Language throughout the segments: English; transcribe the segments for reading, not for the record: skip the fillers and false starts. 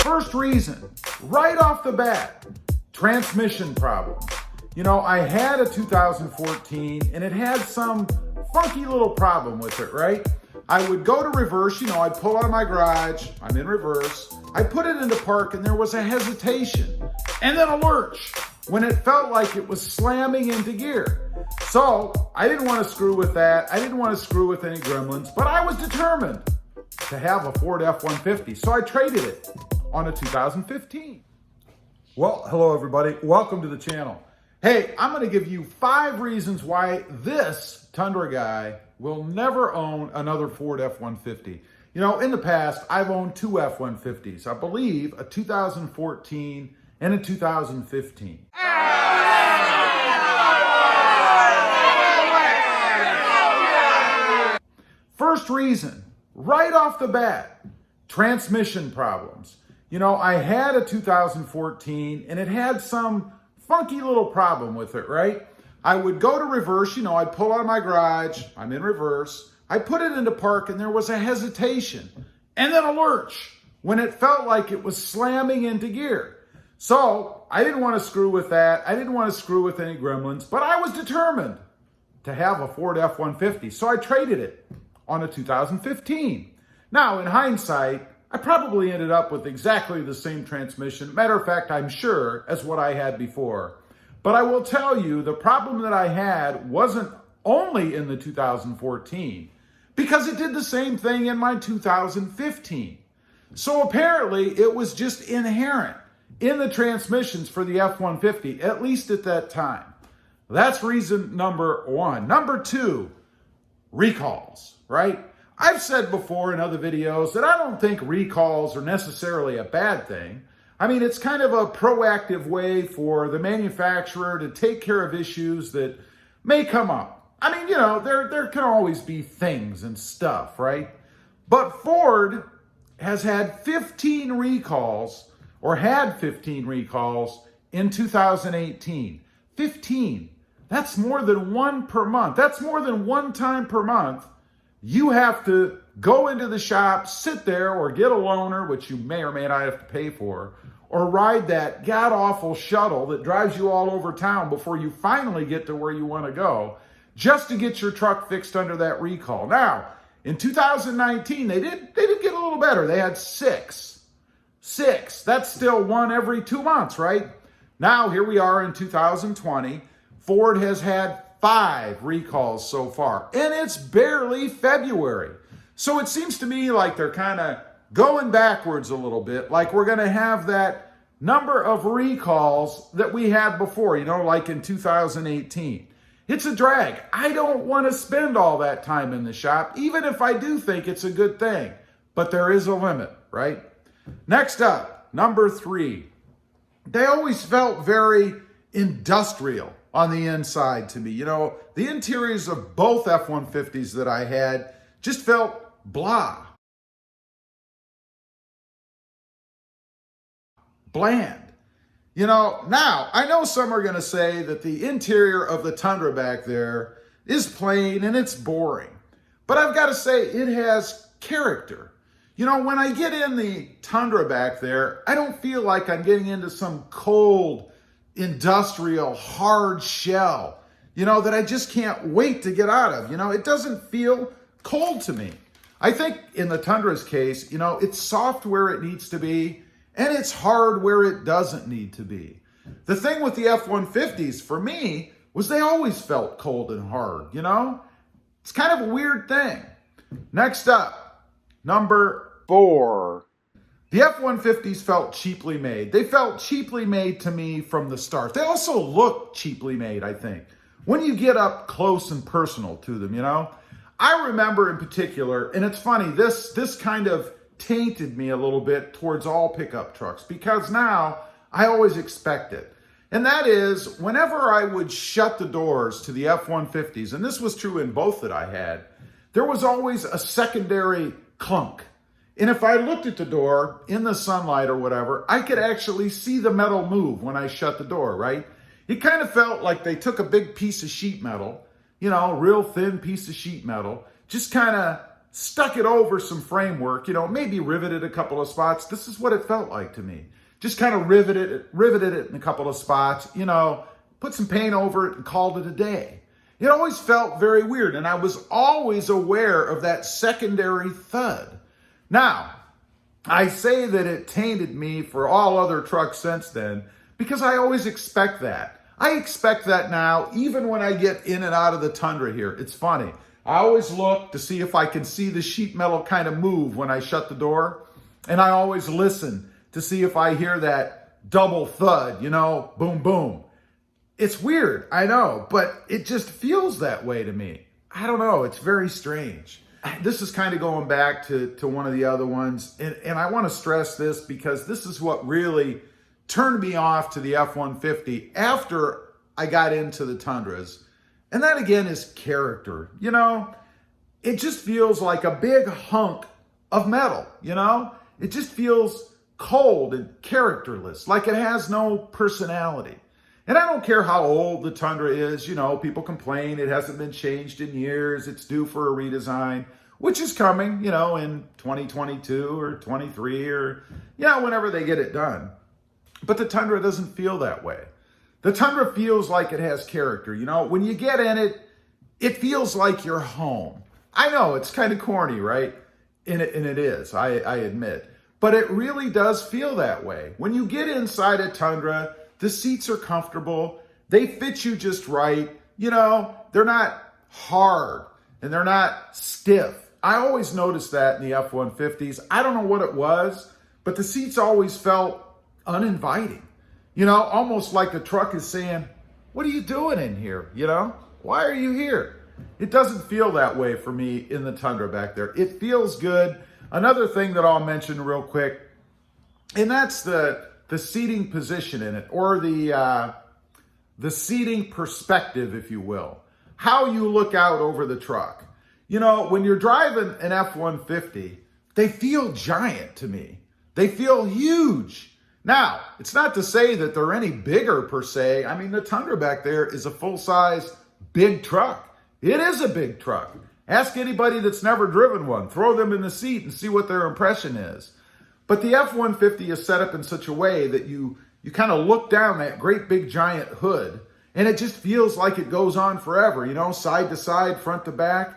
First reason, right off the bat, transmission problems. You know, I had a 2014 and it had some funky little problem with it, right? I would go to reverse, I'd pull out of my garage, I'm in reverse, I put it into park and there was a hesitation and then a lurch when it felt like it was slamming into gear. So I didn't want to screw with that. I didn't want to screw with any gremlins, but I was determined to have a Ford F150. So I traded it on a 2015. Well, hello everybody. Welcome to the channel. Hey, I'm going to give you 5 reasons why this Tundra guy will never own another Ford F150. In the past, I've owned 2 F150s. I believe a 2014 and a 2015. First reason, right off the bat, transmission problems. I had a 2014 and it had some funky little problem with it, right? I would go to reverse, I'd pull out of my garage, I'm in reverse, I put it into park and there was a hesitation and then a lurch when it felt like it was slamming into gear. So I didn't want to screw with that. I didn't want to screw with any gremlins, but I was determined to have a Ford F-150. So I traded it on a 2015. Now, in hindsight, I probably ended up with exactly the same transmission. Matter of fact, I'm sure, as what I had before. But I will tell you, the problem that I had wasn't only in the 2014, because it did the same thing in my 2015. So apparently, it was just inherent in the transmissions for the F-150, at least at that time. That's reason number 1. Number 2, recalls, right? I've said before in other videos that I don't think recalls are necessarily a bad thing. I mean, it's kind of a proactive way for the manufacturer to take care of issues that may come up. I mean, there can always be things and stuff, right? But Ford has had 15 recalls, or had 15 recalls in 2018. 15. That's more than 1 per month. That's more than 1 time per month. You have to go into the shop, sit there, or get a loaner, which you may or may not have to pay for, or ride that god-awful shuttle that drives you all over town before you finally get to where you want to go, just to get your truck fixed under that recall. Now, in 2019, they did get a little better. They had 6. 6. That's still 1 every 2 months, right? Now, here we are in 2020. Ford has had 5 recalls so far, and it's barely February. So it seems to me like they're kind of going backwards a little bit, like we're going to have that number of recalls that we had before, like in 2018. It's a drag. I don't want to spend all that time in the shop, even if I do think it's a good thing, but there is a limit, right? Next up, number 3. They always felt very industrial on the inside to me. The interiors of both F-150s that I had just felt blah. Bland. Now, I know some are going to say that the interior of the Tundra back there is plain and it's boring. But I've got to say, it has character. When I get in the Tundra back there, I don't feel like I'm getting into some cold, industrial, hard shell, that I just can't wait to get out of. It doesn't feel cold to me. I think in the Tundra's case, it's soft where it needs to be, and it's hard where it doesn't need to be. The thing with the F-150s, for me, was they always felt cold and hard, It's kind of a weird thing. Next up, number 4. The F-150s felt cheaply made. They felt cheaply made to me from the start. They also look cheaply made, I think, when you get up close and personal to them, I remember in particular, and it's funny, this kind of tainted me a little bit towards all pickup trucks, because now I always expect it. And that is, whenever I would shut the doors to the F-150s, and this was true in both that I had, there was always a secondary clunk. And if I looked at the door in the sunlight or whatever, I could actually see the metal move when I shut the door, right? It kind of felt like they took a big piece of sheet metal, a real thin piece of sheet metal, just kind of stuck it over some framework, maybe riveted a couple of spots. This is what it felt like to me. Just kind of riveted it in a couple of spots, put some paint over it and called it a day. It always felt very weird, and I was always aware of that secondary thud. Now, I say that it tainted me for all other trucks since then because I always expect that. I expect that now, even when I get in and out of the Tundra here. It's funny. I always look to see if I can see the sheet metal kind of move when I shut the door, and I always listen to see if I hear that double thud, boom, boom. It's weird, I know, but it just feels that way to me. I don't know, it's very strange. This is kind of going back to one of the other ones, and I want to stress this because this is what really turned me off to the F-150 after I got into the Tundras. And that again is character, It just feels like a big hunk of metal, It just feels cold and characterless, like it has no personality. And I don't care how old the Tundra is, people complain it hasn't been changed in years, it's due for a redesign, which is coming, in 2022 or 23 or, whenever they get it done. But the Tundra doesn't feel that way. The Tundra feels like it has character, when you get in it, it feels like you're home. I know, it's kind of corny, right? And it is, I admit. But it really does feel that way. When you get inside a Tundra, the seats are comfortable. They fit you just right. They're not hard and they're not stiff. I always noticed that in the F-150s. I don't know what it was, but the seats always felt uninviting. Almost like the truck is saying, what are you doing in here? Why are you here? It doesn't feel that way for me in the Tundra back there. It feels good. Another thing that I'll mention real quick, and that's the seating position in it, or the seating perspective, if you will. How you look out over the truck. When you're driving an F-150, they feel giant to me. They feel huge. Now, it's not to say that they're any bigger per se. I mean, the Tundra back there is a full-size big truck. It is a big truck. Ask anybody that's never driven one. Throw them in the seat and see what their impression is. But the F-150 is set up in such a way that you kind of look down that great big giant hood, and it just feels like it goes on forever, side to side, front to back.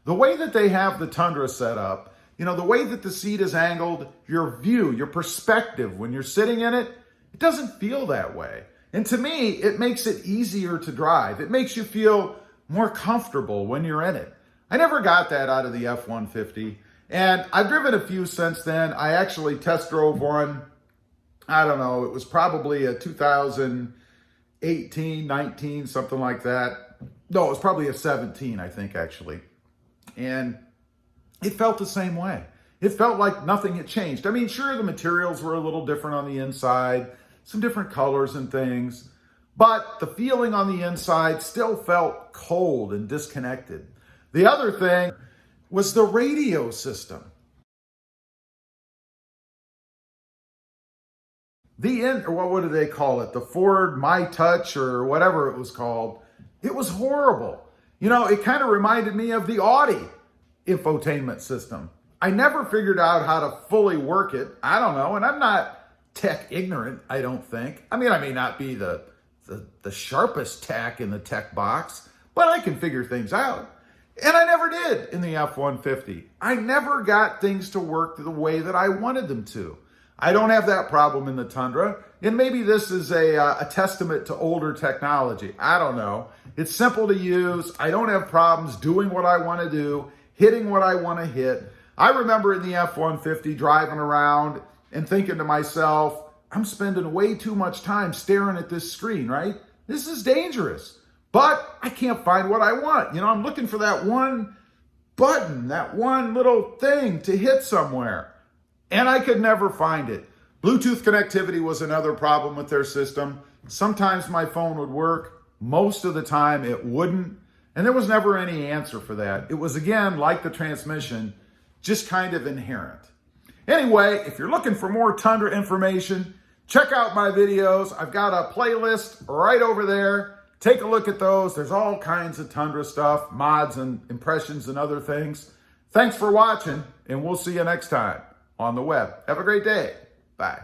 The way that they have the Tundra set up, the way that the seat is angled, your view, your perspective when you're sitting in it, it doesn't feel that way. And to me, it makes it easier to drive. It makes you feel more comfortable when you're in it. I never got that out of the F-150. And I've driven a few since then. I actually test drove one. I don't know. It was probably a 2018, 19, something like that. No, it was probably a 17, I think, actually. And it felt the same way. It felt like nothing had changed. I mean, sure, the materials were a little different on the inside, some different colors and things, but the feeling on the inside still felt cold and disconnected. The other thing was the radio system. What do they call it? The Ford My Touch or whatever it was called. It was horrible. It kind of reminded me of the Audi infotainment system. I never figured out how to fully work it. I don't know. And I'm not tech ignorant, I don't think. I mean, I may not be the sharpest tack in the tech box, but I can figure things out. And I never did in the F-150. I never got things to work the way that I wanted them to. I don't have that problem in the Tundra. And maybe this is a testament to older technology. I don't know. It's simple to use. I don't have problems doing what I want to do, hitting what I want to hit. I remember in the F-150 driving around and thinking to myself, I'm spending way too much time staring at this screen, right? This is dangerous. But I can't find what I want. I'm looking for that one button, that one little thing to hit somewhere. And I could never find it. Bluetooth connectivity was another problem with their system. Sometimes my phone would work. Most of the time it wouldn't. And there was never any answer for that. It was, again, like the transmission, just kind of inherent. Anyway, if you're looking for more Tundra information, check out my videos. I've got a playlist right over there. Take a look at those. There's all kinds of Tundra stuff, mods and impressions and other things. Thanks for watching, and we'll see you next time on the web. Have a great day. Bye.